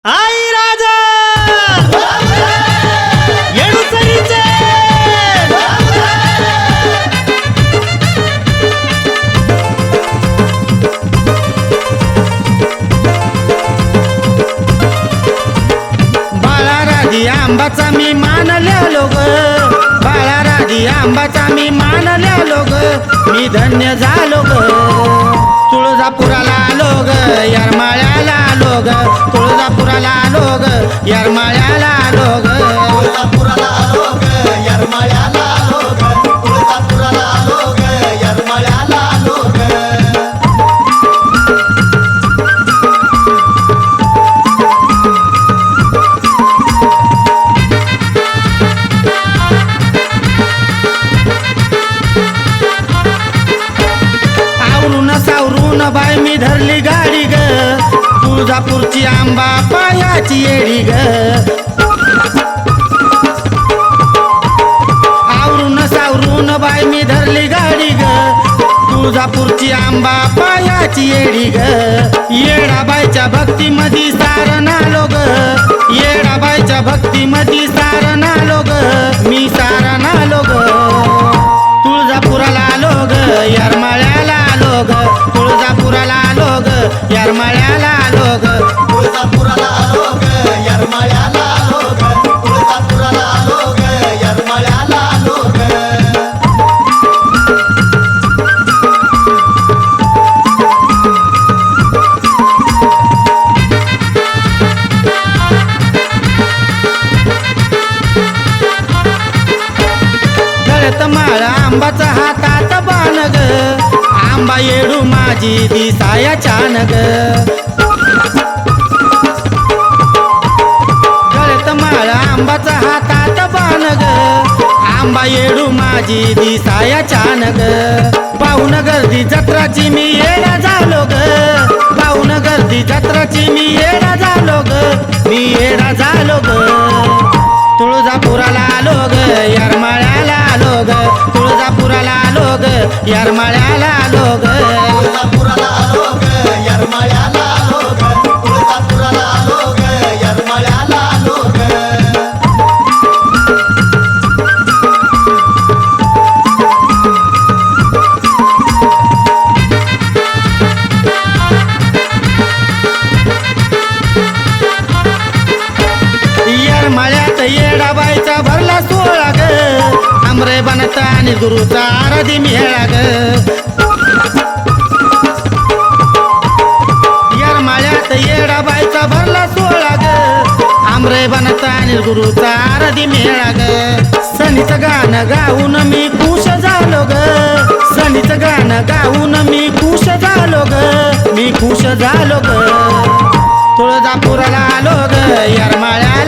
आई राजा येडूसरीचे बाळा राधी आंबाचा मी मानलेलो ग, बाळा राधी आंबाचा मी मानलेलो ग, मी धन्य झालो ग. तुळजापुराला आलो ग, येरमाळ्याला आलो ग, तुळजापुराला आलो ग, येरमाळ्याला आलो ग. तुळजापुराला आलो ग, येरमाळ्याला आलो ग, तुळजापुराला आलो ग, येरमाळ्याला आलो ग. आवरून सावरून बाय मी धरली गाडी ग, तुळजापूरची आंबा पायाची येडी ग. आवरून सावरून बाय मी धरली गाडी ग, तुळजापूरची आंबा पायाची येडी ग. येडाबाईच्या भक्तीमधी सारण आलो ग, येडाबाईच्या भक्तीमधी सारण आलो ग, मी सारण आलो ग. तुळजापुराला आलो ग, येरमाळ्याला आलो ग, तुळजापुराला आलो ग, येरमाळ्याला आलो ग. तुळजापुराला आलो ग, येरमाळ्याला आलो ग, तुळजापुराला आलो ग, येरमाळ्याला आलो ग. गळत माळ आंबाचा हातात बाण ग, आंबा येडू माझी दिसाया छान ग. गळत माळ आंबाचा हातात बाण ग, आंबा येडू माझी दिसाया छान ग. पाहून गर्दी जत्राची मी येडा झालो ग, पाहून गर्दी जत्राची मी येडा झालो ग, मी येडा झालो ग. तुळजापुराला आलो ग, येरमाळ्याला आलो ग, तुळजापुराला आलो ग, येरमाळ्याला आलो ग. तुळजापुराला आलो ग, येरमाळ्याला आलो ग, तुळजापुराला आलो ग, येरमाळ्याला आलो ग. येरमाळ्यात येडाबाईचा भरला सोहळा ग, आमरे बनता आणि गुरुचा आराधी मेळा ग. येरमाळ्यात येडाबाईचा भरला सोहळा ग, आमरे बनता आणि गुरुचा आराधी मेळा ग. सनीचं गाणं गाऊन मी खुश झालो ग, सनीचं गाणं गाऊन मी खुश झालो ग, मी खुश झालो ग. तुळजापुराला आलो ग, येरमाळ्या